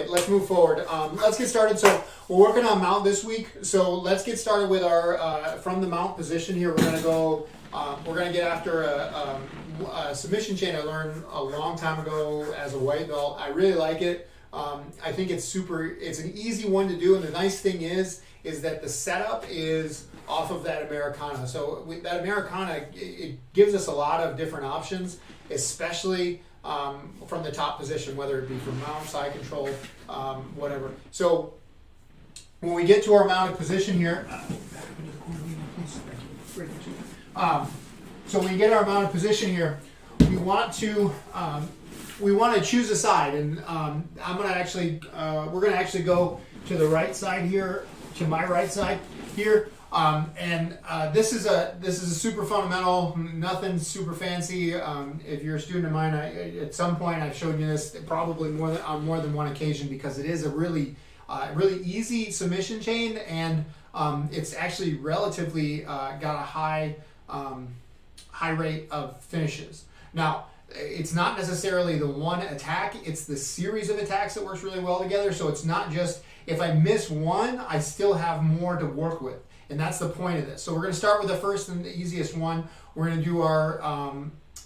let's move forward. Let's get started. So we're working on mount this week. So let's get started with our from the mount position here. We're gonna go. We're gonna get after a submission chain I learned a long time ago as a white belt. I really like it. I think it's super. It's an easy one to do, and the nice thing is that the setup is off of that Americana. So with that Americana, it gives us a lot of different options, especially from the top position, whether it be from mount, side control, whatever. So when we get to our mounted position here, so when we get our mounted position here, we want to choose a side, and we're gonna actually go to the right side here, to my right side here. This is a super fundamental, nothing super fancy. If you're a student of mine, at some point I've showed you this probably on more than one occasion, because it is a really easy submission chain, and it's actually relatively got a high rate of finishes. Now, it's not necessarily the one attack, it's the series of attacks that works really well together. So it's not just, if I miss one, I still have more to work with. And that's the point of this. So we're going to start with the first and the easiest one. We're going to do our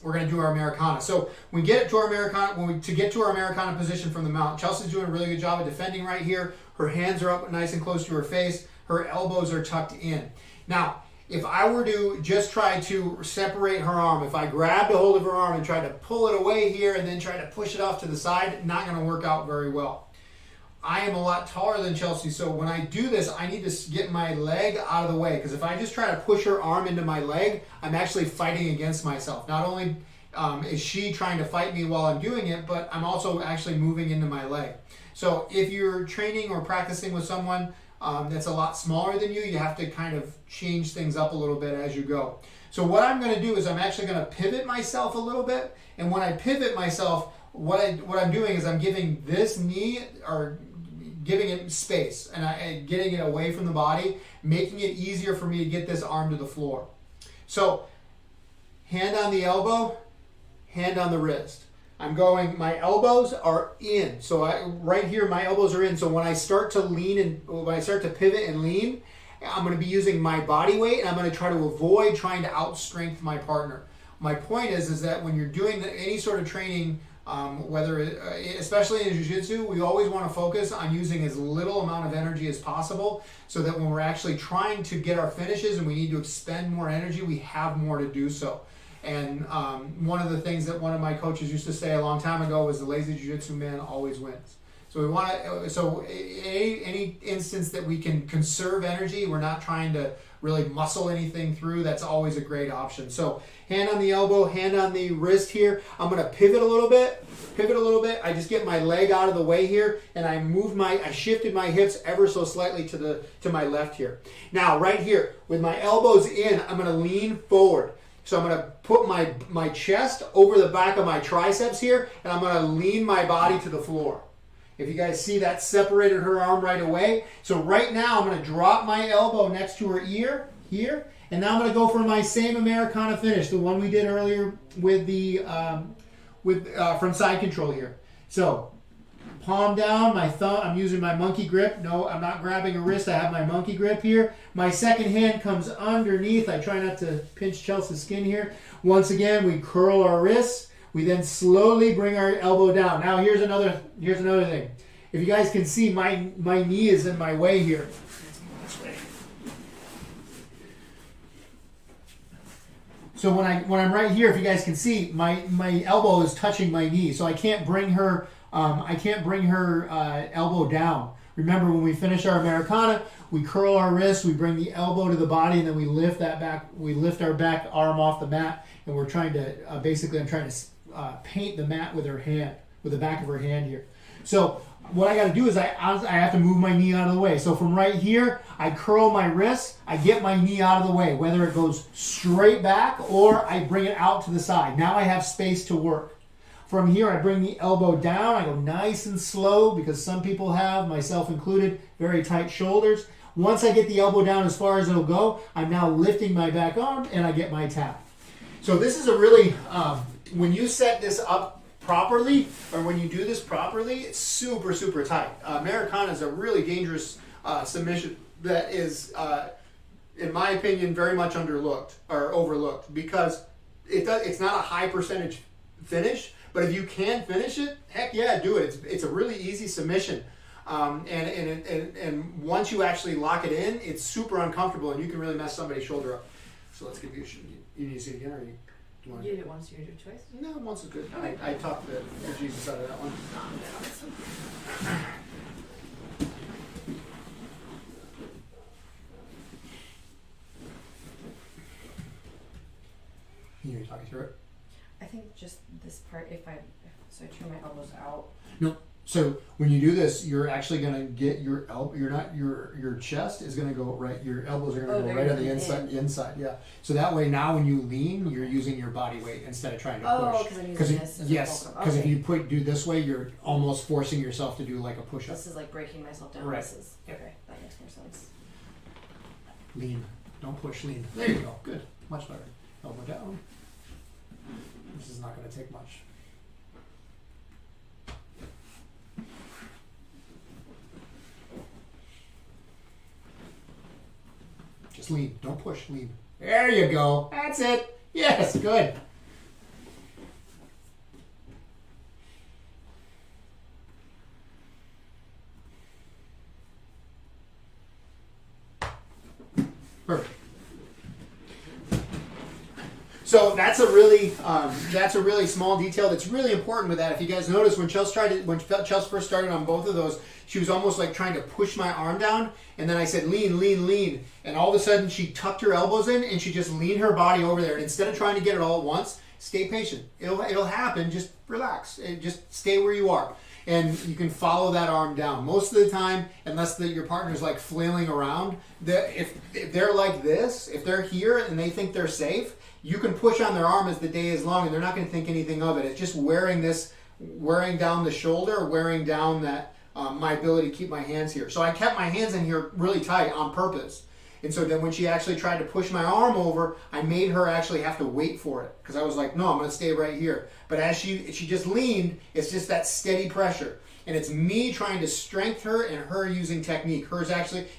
Americana. So when we get to our Americana, to get to our Americana position from the mount, Chelsea's doing a really good job of defending right here. Her hands are up nice and close to her face. Her elbows are tucked in. Now, if I were to just try to separate her arm, if I grabbed a hold of her arm and tried to pull it away here and then try to push it off to the side, not going to work out very well. I am a lot taller than Chelsea, so when I do this, I need to get my leg out of the way, because if I just try to push her arm into my leg, I'm actually fighting against myself. Not only is she trying to fight me while I'm doing it, but I'm also actually moving into my leg. So if you're training or practicing with someone that's a lot smaller than you, you have to kind of change things up a little bit as you go. So what I'm going to do is I'm actually going to pivot myself a little bit, and when I pivot myself, what I'm doing is I'm giving this knee, or giving it space, and getting it away from the body, making it easier for me to get this arm to the floor. So hand on the elbow, hand on the wrist. I'm going, my elbows are in. So right here, my elbows are in. So when I start to lean and when I start to pivot and lean, I'm going to be using my body weight, and I'm going to try to avoid trying to outstrength my partner. My point is that when you're doing any sort of training, especially in Jiu Jitsu, we always want to focus on using as little amount of energy as possible, so that when we're actually trying to get our finishes and we need to expend more energy, we have more to do so. And one of the things that one of my coaches used to say a long time ago was, the lazy Jiu Jitsu man always wins. So we want to. So any instance that we can conserve energy, we're not trying to really muscle anything through, that's always a great option. So hand on the elbow, hand on the wrist here. I'm going to pivot a little bit. I just get my leg out of the way here, and I shifted my hips ever so slightly to my left here. Now right here, with my elbows in, I'm going to lean forward. So I'm going to put my chest over the back of my triceps here, and I'm going to lean my body to the floor. If you guys see, that separated her arm right away. So right now I'm going to drop my elbow next to her ear here, and now I'm going to go for my same Americana finish, the one we did earlier with the from side control here. So palm down, my thumb, I'm using my monkey grip. No, I'm not grabbing a wrist, I have my monkey grip here. My second hand comes underneath. I try not to pinch Chelsea's skin here. Once again, we curl our wrists. We then slowly bring our elbow down. Now here's another thing. If you guys can see, my knee is in my way here. So when I'm right here, if you guys can see, my elbow is touching my knee, so I can't bring her elbow down. Remember, when we finish our Americana, we curl our wrists, we bring the elbow to the body, and then we lift our back arm off the mat, and we're trying to I'm trying to paint the mat with her hand, with the back of her hand here. So what I got to do is I have to move my knee out of the way. So from right here, I curl my wrists, I get my knee out of the way, whether it goes straight back or I bring it out to the side. Now I have space to work. From here, I bring the elbow down. I go nice and slow, because some people have, myself included, very tight shoulders. Once I get the elbow down as far as it'll go, I'm now lifting my back arm, and I get my tap. So this is a really, when you set this up properly, or when you do this properly, it's super, super tight. Americana is a really dangerous submission that is, in my opinion, very much underlooked or overlooked, because it's not a high percentage finish, but if you can finish it, heck yeah, do it. It's a really easy submission. And once you actually lock it in, it's super uncomfortable, and you can really mess somebody's shoulder up. So let's give you need to see it again, or you want to? You did it once, you did your choice? No, once is good. I talked the Jesus out of that one. You need to talk you through it? I think just this part, so I turn my elbows out. No. So when you do this, you're actually going to get your your chest is going to go right. Your elbows are going to go right on the inside. Yeah. So that way, now when you lean, you're using your body weight instead of trying to push. Oh, because I'm using this. Yes, because if you do this way, you're almost forcing yourself to do like a push-up. This is like breaking myself down. Right. Okay, that makes more sense. Lean. Don't push. Lean. There you go. Good. Much better. Elbow down. This is not going to take much. Just lean. Don't push. Lean. There you go. That's it. Yes. Good. Perfect. So that's a really small detail that's really important with that. If you guys notice, when Chelsea first started on both of those, she was almost like trying to push my arm down, and then I said lean, lean, lean, and all of a sudden she tucked her elbows in and she just leaned her body over there. And instead of trying to get it all at once, stay patient. It'll happen. Just relax and just stay where you are. And you can follow that arm down. Most of the time, unless your partner's like flailing around, if they're like this, if they're here and they think they're safe, you can push on their arm as the day is long, and they're not going to think anything of it. It's just wearing down the shoulder, wearing down that my ability to keep my hands here. So I kept my hands in here really tight on purpose. And so then when she actually tried to push my arm over, I made her actually have to wait for it, because I was like, no, I'm going to stay right here. But as she just leaned, it's just that steady pressure. And it's me trying to strengthen her and her using technique.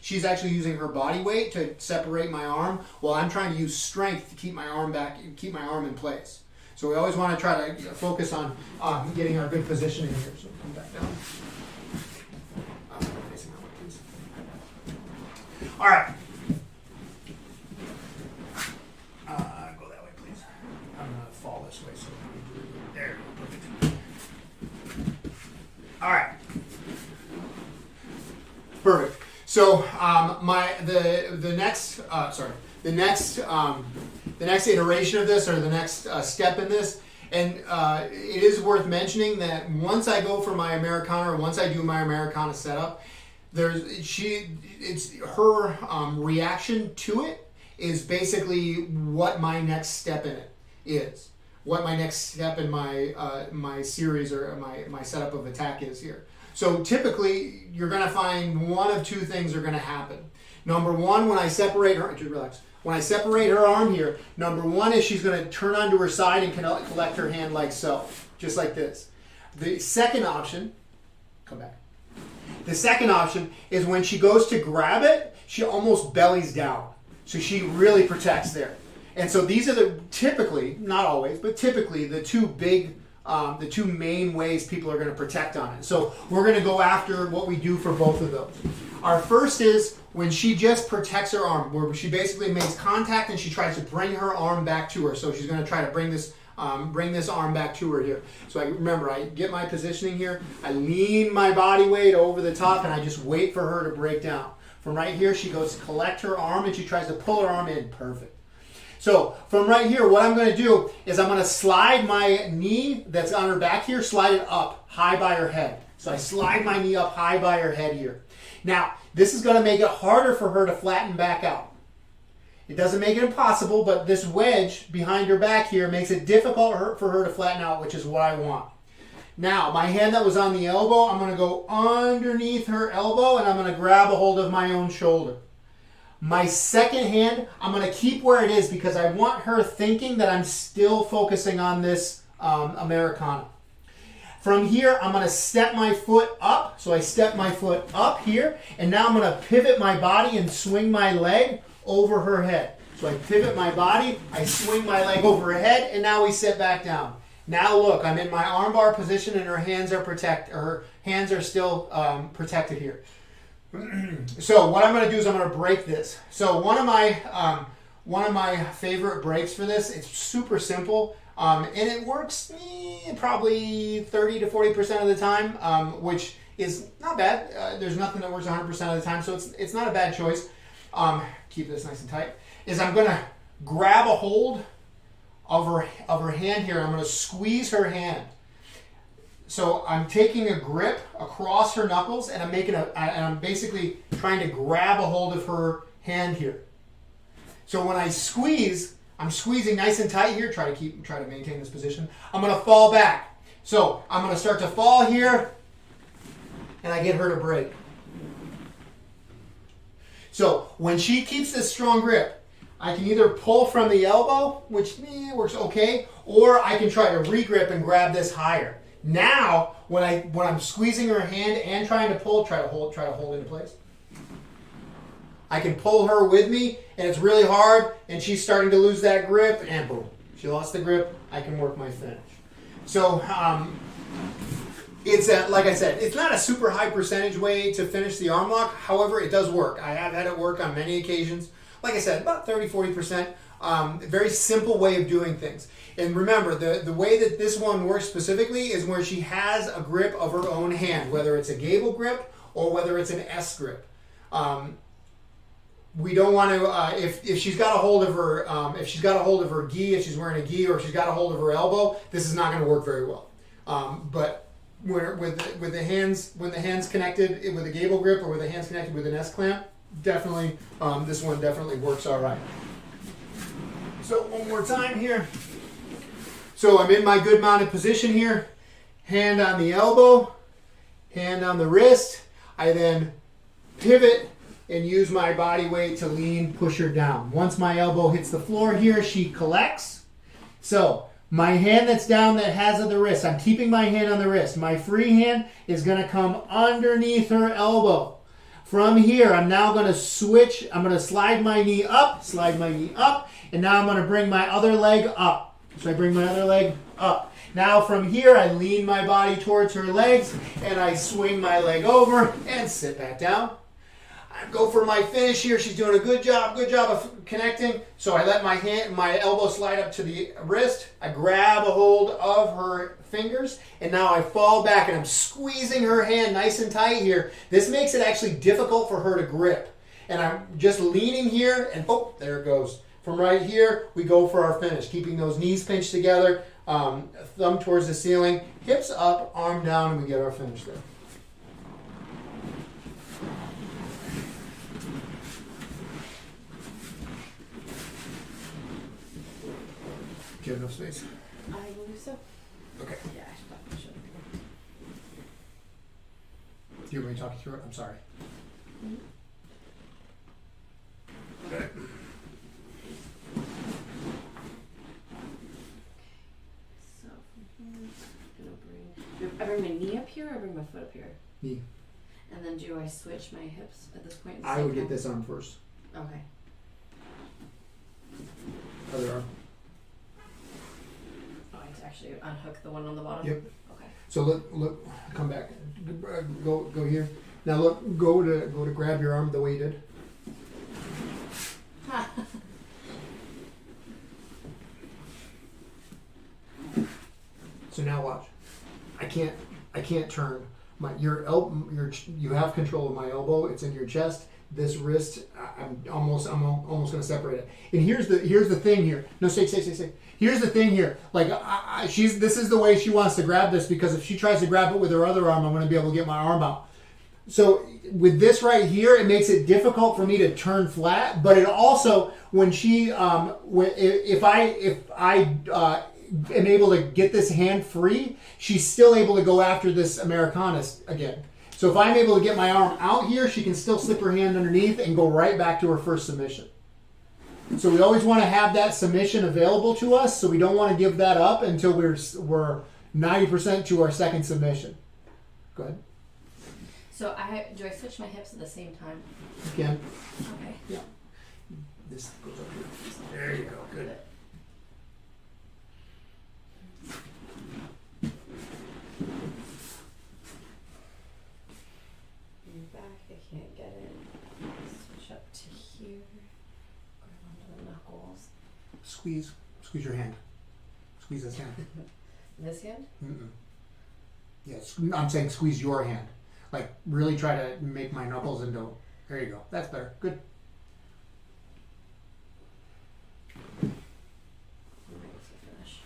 She's actually using her body weight to separate my arm, while I'm trying to use strength to keep my arm back and keep my arm in place. So we always want to try to focus on getting our good position in here. So come back down. Facing that way, please. All right. Go that way, please. I'm going to fall this way. So there you go. Perfect. All right. Perfect. So the next iteration of this, or the next step in this, and it is worth mentioning that once I go for my Americana, or once I do my Americana setup, it's her reaction to it is basically what my next step in it is. What my next step in my series or my setup of attack is here. So typically, you're going to find one of two things are going to happen. Number one, when I separate her, just relax. When I separate her arm here, number one is she's going to turn onto her side and collect her hand like so, just like this. The second option, come back. The second option is when she goes to grab it, she almost bellies down. So she really protects there. And so these are typically, not always, but typically the two main ways people are going to protect on it. So we're going to go after what we do for both of those. Our first is when she just protects her arm, where she basically makes contact and she tries to bring her arm back to her. So she's going to try to bring this arm back to her here. So I get my positioning here, I lean my body weight over the top, and I just wait for her to break down. From right here, she goes to collect her arm and she tries to pull her arm in. Perfect. So from right here, what I'm going to do is I'm going to slide my knee that's on her back here, slide it up high by her head. So I slide my knee up high by her head here. Now, this is going to make it harder for her to flatten back out. It doesn't make it impossible, but this wedge behind her back here makes it difficult for her to flatten out, which is what I want. Now, my hand that was on the elbow, I'm going to go underneath her elbow and I'm going to grab a hold of my own shoulder. My second hand, I'm going to keep where it is because I want her thinking that I'm still focusing on this Americana. From here, I'm going to step my foot up. So I step my foot up here, and now I'm going to pivot my body and swing my leg over her head. So I pivot my body, I swing my leg over her head, and now we sit back down. Now look, I'm in my armbar position, and her hands are still protected here. So what I'm going to do is I'm going to break this. So one of my favorite breaks for this, it's super simple. And it works probably 30 to 40% of the time, which is not bad. There's nothing that works 100% of the time, so it's not a bad choice. Keep this nice and tight. Is I'm going to grab a hold of her hand here. I'm going to squeeze her hand. So I'm taking a grip across her knuckles, and I'm basically trying to grab a hold of her hand here. So when I squeeze, I'm squeezing nice and tight here, try to maintain this position. I'm going to fall back. So I'm going to start to fall here, and I get her to break. So when she keeps this strong grip, I can either pull from the elbow, which works okay, or I can try to re-grip and grab this higher. Now, when I'm squeezing her hand and trying to pull, try to hold into place. I can pull her with me, and it's really hard, and she's starting to lose that grip, and boom, she lost the grip. I can work my finish. So it's like I said, it's not a super high percentage way to finish the arm lock. However, it does work. I have had it work on many occasions. Like I said, about 30-40%. Very simple way of doing things. And remember, the way that this one works specifically is where she has a grip of her own hand, whether it's a gable grip or whether it's an S grip. We don't want to if she's got a hold of her if she's got a hold of her gi, if she's wearing a gi, or if she's got a hold of her elbow, this is not going to work very well. But with the hands, when the hands connected with a gable grip or with the hands connected with an S clamp, definitely this one definitely works all right. So one more time here. So I'm in my good mounted position here, hand on the elbow, hand on the wrist. I then pivot and use my body weight to lean, push her down. Once my elbow hits the floor here, she collects. So my hand that's down that has at the wrist, I'm keeping my hand on the wrist. My free hand is going to come underneath her elbow. From here, I'm now going to switch. I'm going to slide my knee up, and now I'm going to bring my other leg up. So I bring my other leg up. Now from here, I lean my body towards her legs, and I swing my leg over and sit back down. I go for my finish here. She's doing a good job of connecting. So I let my elbow slide up to the wrist. I grab a hold of her fingers, and now I fall back, and I'm squeezing her hand nice and tight here. This makes it actually difficult for her to grip. And I'm just leaning here, and oh, there it goes. From right here, we go for our finish, keeping those knees pinched together, thumb towards the ceiling, hips up, arm down, and we get our finish there. Do you have enough space? I believe so. Okay. Yeah, I should. Do you want me to talk you through it? I'm sorry. Mm-hmm. Okay. So from here, I bring my knee up here, or I bring my foot up here? Knee. And then do I switch my hips at this point? I would get this arm first. Okay. Other arm. Oh, I have to actually unhook the one on the bottom? Yep. Okay. So look, come back. Go here. Now look, go to grab your arm the way you did. So now watch. I can't turn. You have control of my elbow. It's in your chest. This wrist, I'm almost going to separate it. And here's the thing here. No, stay. Here's the thing here. Like this is the way she wants to grab this, because if she tries to grab it with her other arm, I'm going to be able to get my arm out. So with this right here, it makes it difficult for me to turn flat. But it also, when she, if I am able to get this hand free, she's still able to go after this Americanist again. So if I'm able to get my arm out here, she can still slip her hand underneath and go right back to her first submission. So we always want to have that submission available to us. So we don't want to give that up until we're 90% to our second submission. Go ahead. So do I switch my hips at the same time? You can. Okay. Yeah. This goes up here. There you go. Good. Back, I can't get it. Switch up to here. Grab onto the knuckles. Squeeze your hand. Squeeze this hand. This hand? Mm-mm. Yes, I'm saying squeeze your hand. Like really try to make my knuckles into. There you go. That's better. Good. I'm ready to finish.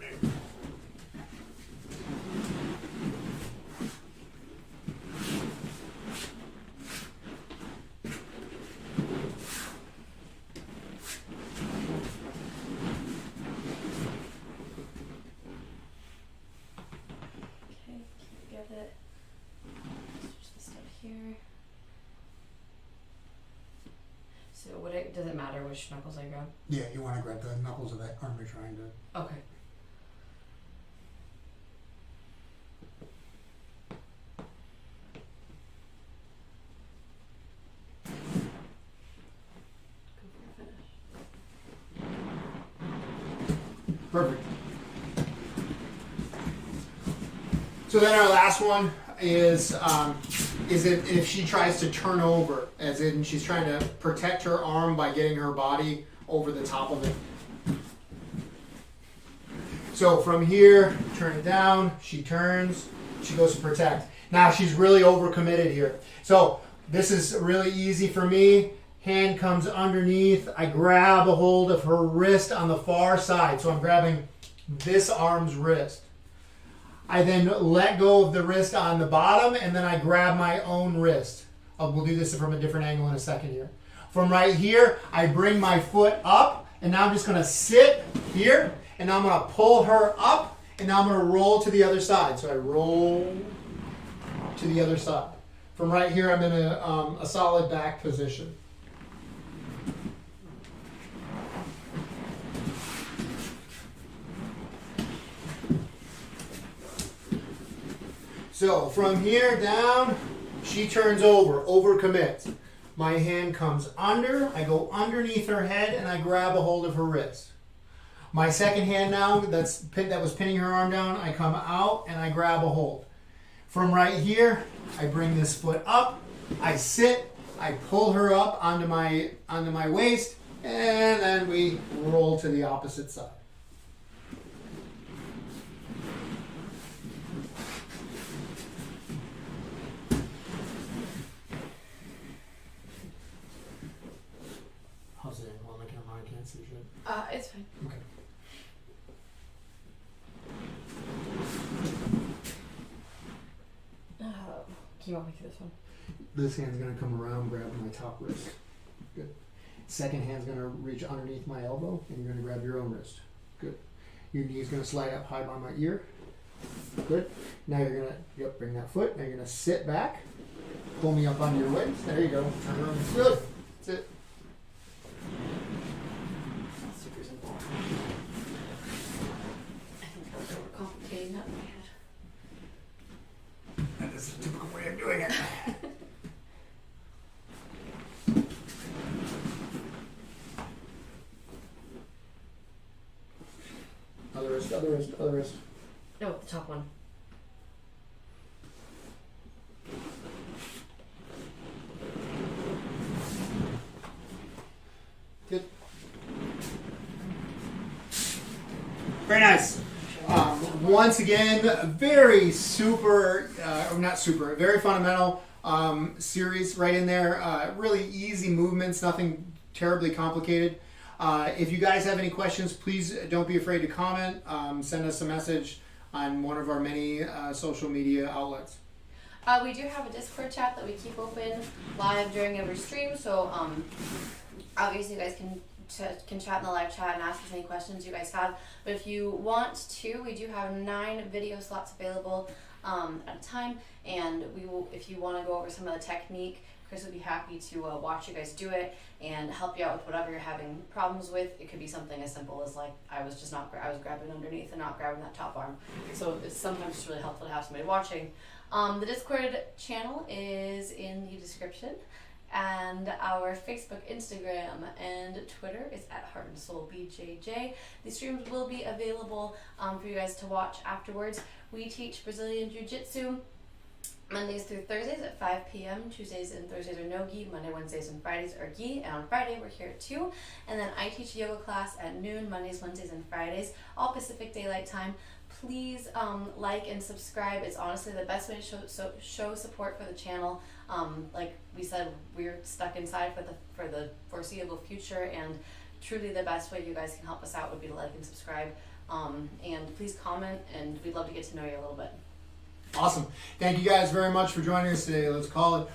Okay. Okay, can't get it. Switch this up here. So does it matter which knuckles I grab? Yeah, you want to grab the knuckles of that arm you're trying to. Okay. Go for a finish. Perfect. So then our last one is if she tries to turn over, as in she's trying to protect her arm by getting her body over the top of it. So from here, turn it down, she turns, she goes to protect. Now she's really overcommitted here. So this is really easy for me. Hand comes underneath, I grab a hold of her wrist on the far side. So I'm grabbing this arm's wrist. I then let go of the wrist on the bottom, and then I grab my own wrist. We'll do this from a different angle in a second here. From right here, I bring my foot up, and now I'm just going to sit here, and now I'm going to pull her up, and now I'm going to roll to the other side. So I roll to the other side. From right here, I'm in a solid back position. So from here down, she turns over, overcommits. My hand comes under, I go underneath her head, and I grab a hold of her wrist. My second hand now, that was pinning her arm down, I come out and I grab a hold. From right here, I bring this foot up, I sit, I pull her up onto my waist, and then we roll to the opposite side. How's it on the camera? I can't see shit. It's fine. Okay. Can you walk me through this one? This hand's gonna come around, grab my top wrist. Good. Second hand's gonna reach underneath my elbow, and you're gonna grab your own wrist. Good. Your knee's gonna slide up high by my ear. Good. Now you're gonna bring that foot. Now you're gonna sit back, pull me up onto your waist. There you go. Turn around. Good. That's it. Super simple. I think I was overcomplicating that in my head. That is the typical way of doing it. Other wrist, other wrist, other wrist. No, the top one. Good. Very nice. Once again, very super, very fundamental series right in there. Really easy movements, nothing terribly complicated. If you guys have any questions, please don't be afraid to comment. Send us a message on one of our many social media outlets. We do have a Discord chat that we keep open live during every stream, so obviously you guys can chat in the live chat and ask us any questions you guys have. But if you want to, we do have 9 video slots available at a time, and we will, if you want to go over some of the technique, Chris would be happy to watch you guys do it and help you out with whatever you're having problems with. It could be something as simple as like I was grabbing underneath and not grabbing that top arm. So it's sometimes just really helpful to have somebody watching. The Discord channel is in the description, and our Facebook, Instagram, and Twitter is at Heart and Soul BJJ. These streams will be available for you guys to watch afterwards. We teach Brazilian Jiu Jitsu Mondays through Thursdays at 5 p.m. Tuesdays and Thursdays are no gi. Monday, Wednesdays, and Fridays are gi. And on Friday, we're here at 2. And then I teach yoga class at noon, Mondays, Wednesdays, and Fridays, all Pacific Daylight Time. Please like and subscribe. It's honestly the best way to show support for the channel. Like we said, we're stuck inside for the foreseeable future, and truly the best way you guys can help us out would be to like and subscribe. And please comment, and we'd love to get to know you a little bit. Awesome. Thank you guys very much for joining us today. Let's call it.